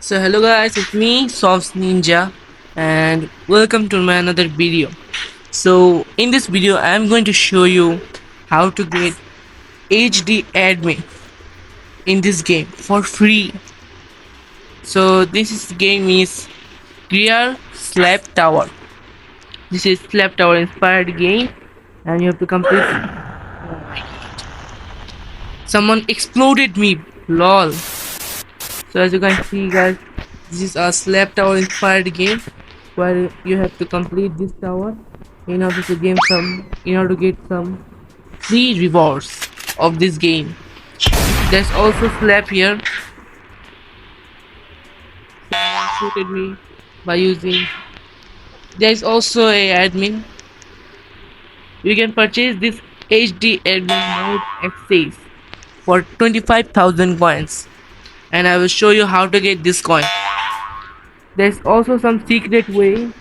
So hello guys, it's me Softs Ninja and welcome to my another video. So in this video I am going to show you how to get HD admin in this game for free. So game is Clear Slap Tower. This is Slap Tower inspired game and you have to complete. Someone exploded me, lol. So as you can see guys, this is a slap tower inspired game where you have to complete this tower in order to get some free rewards of this game. There's also slap here. Someone shooted me by using. There's also a admin. You can purchase this HD admin mode access for 25,000 coins, and I will show you how to get this coin. There's also some secret way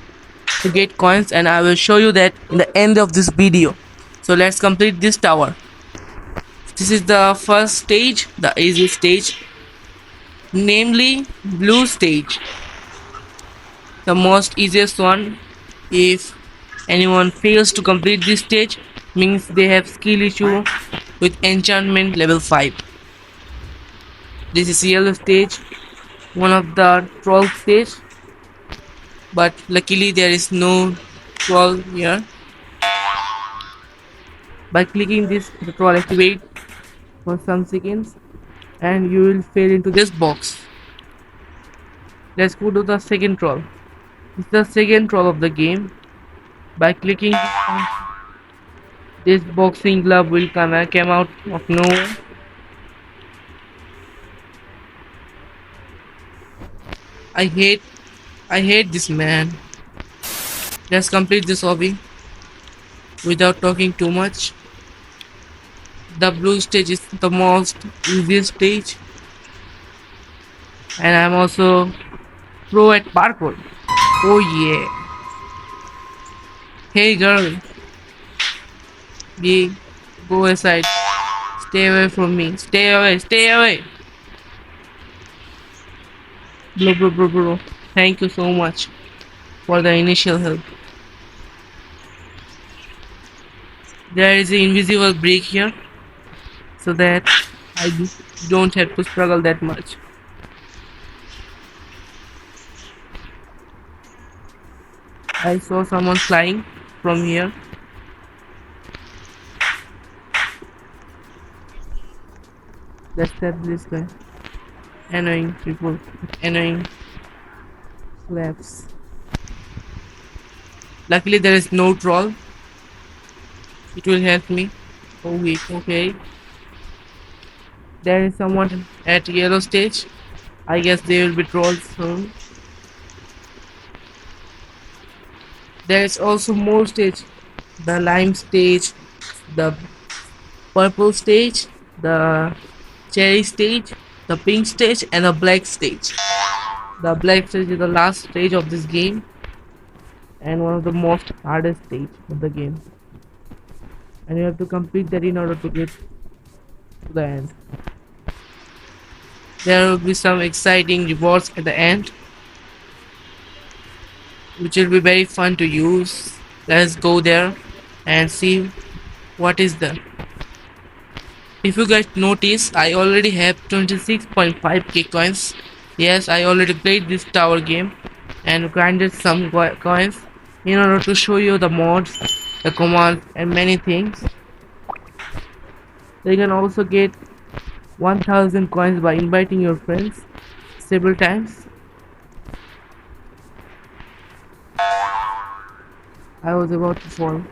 to get coins and I will show you that in the end of this video. So let's complete this tower. This is the first stage, the easy stage, namely blue stage, the most easiest one. If anyone fails to complete this stage, means they have skill issue with enchantment level 5. This is yellow stage, one of the troll stage, but luckily there is no troll here. By clicking this, the troll activate for some seconds and you will fall into this box. Let's go to the second troll. This is the second troll of the game. By clicking this boxing glove will come out of nowhere. I hate this man. Let's complete this hobby without talking too much. The blue stage is the most easiest stage and I'm also pro at parkour. Oh yeah. Hey girl. Be go aside. Stay away from me. Stay away. Stay away. Bro. Thank you so much for the initial help. There is an invisible brick here so that I don't have to struggle that much. I saw someone flying from here. Let's tap this guy. Annoying people. Annoying slaps. Luckily there is no troll. It will help me. Oh wait, okay. There is someone at yellow stage. I guess they will be trolls soon. There is also more stage. The lime stage, the purple stage, the cherry stage, the pink stage and the black stage. The black stage is the last stage of this game and one of the most hardest stage of the game. And you have to complete that in order to get to the end. There will be some exciting rewards at the end, which will be very fun to use. Let's go there and see what is there. If you guys notice, I already have 26.5k coins. Yes, I already played this tower game and grinded some coins in order to show you the mods, the commands and many things. You can also get 1000 coins by inviting your friends several times. I was about to fall.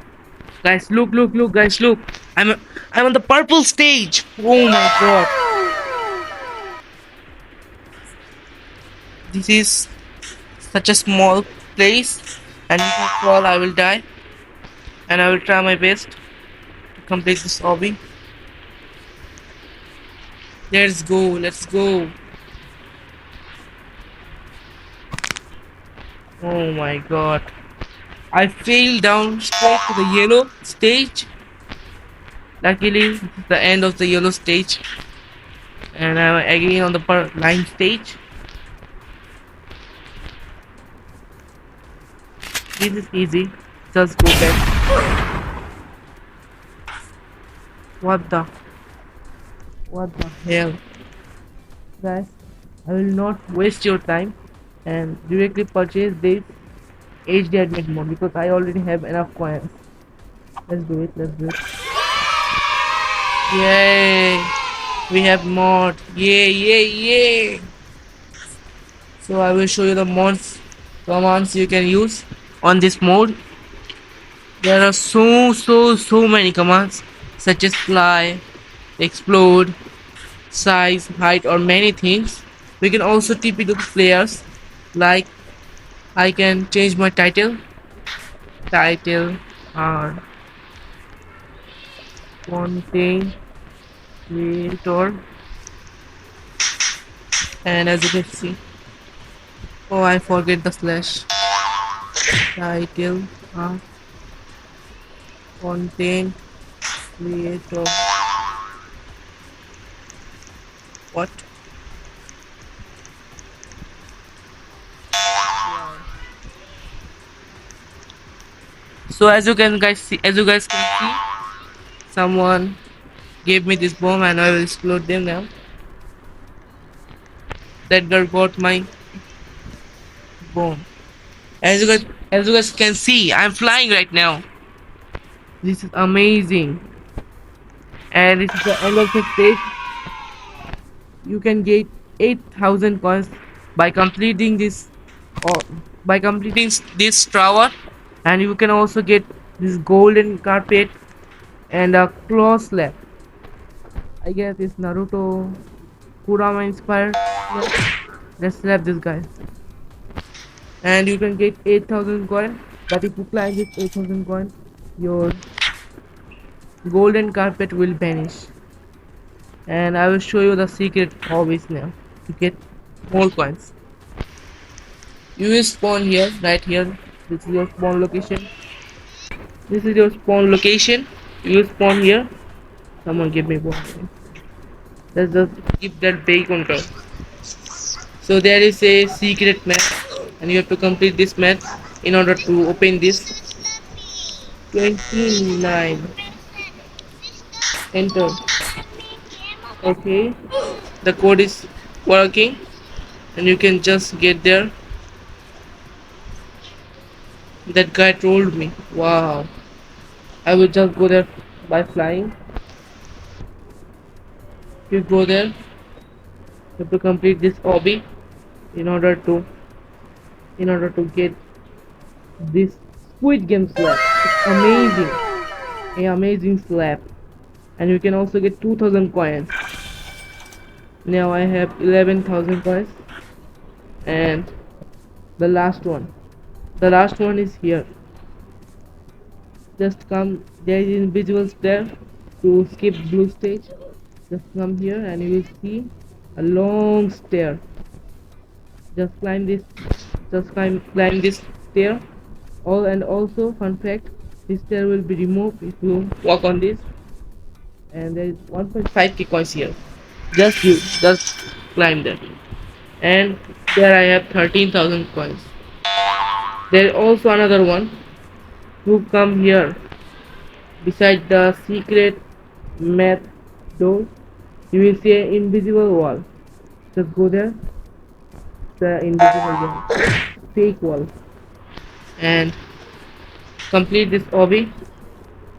Guys, look, guys, look. I'm on the purple stage. Oh my god. This is such a small place and if I fall I will die. And I will try my best to complete this hobby. Let's go. Oh my god. I fell down straight to the yellow stage. Luckily, this is the end of the yellow stage. And I'm again on the lime stage. This is easy. Just go back. What the? What the hell? Guys, I will not waste your time and directly purchase this HD admit mode because I already have enough coins. Let's do it. Let's do it. Yay! We have mod. Yay! Yay! Yay! So I will show you the mods commands you can use on this mode. There are so many commands such as fly, explode, size, height, or many things. We can also TP to players. Like I can change my title or content creator, and as you can see, oh I forget the slash title or content creator. What? So as you guys can see, someone gave me this bomb and I will explode them now. That girl got my bomb. As you guys can see, I'm flying right now. This is amazing. And this is the end of the stage. You can get 8,000 coins by completing this or by completing this tower, and you can also get this golden carpet and a claw slab. I guess it's Naruto Kurama inspired. Yeah. Let's slap this guy. And you can get 8,000 coin, but if you climb this 8,000 coin, your golden carpet will vanish. And I will show you the secret hobbies now to get more coins. You will spawn here, right here. This is your spawn location. This is your spawn location. You will spawn here. Someone give me one. Let's just keep that bacon cow. So there is a secret map, and you have to complete this map in order to open this. 29. Enter. Okay. The code is working, and you can just get there. That guy told me. Wow. I will just go there by flying. You go there. You have to complete this hobby in order to get this Squid Game slab. It's amazing. An amazing slab. And you can also get 2,000 coins. Now I have 11,000 coins. And the last one. The last one is here. Just come. There is invisible stair to skip blue stage. Just come here and you will see a long stair. Just climb this. Just climb this stair. Also fun fact, this stair will be removed if you walk on this. And there is 1.5k coins here. Just climb that. And there I have 13,000 coins. There is also another one. You come here beside the secret math door. You will see an invisible wall. Just go there. The invisible wall, fake wall, and complete this hobby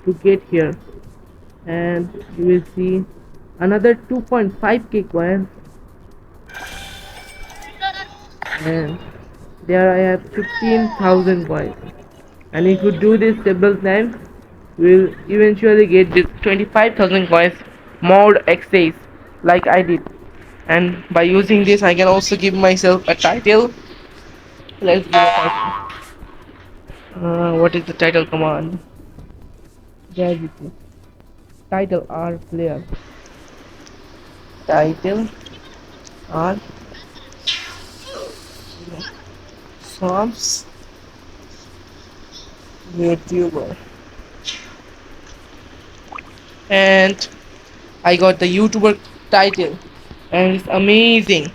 to get here. And you will see another 2.5k coins, and there I have 15,000 coins. And if you do this several times, you will eventually get this 25,000 coins mod access like I did. And by using this I can also give myself a title. Let's give a title. What is the title command? There it is. Title R player. Title R Swamps YouTuber. And I got the YouTuber title, and it's amazing.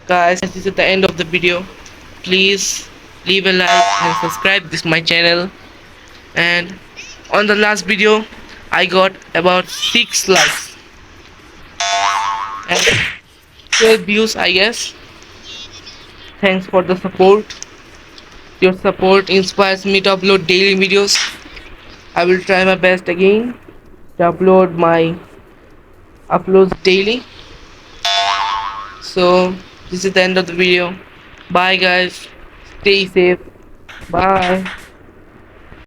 Guys, this is the end of the video. Please leave a like and subscribe this my channel. And on the last video I got about 6 likes and 12 views, I guess. Thanks for the support. Your support inspires me to upload daily videos. I will try my best again to upload my uploads daily. So this is the end of the video. Bye guys. Stay safe. Bye.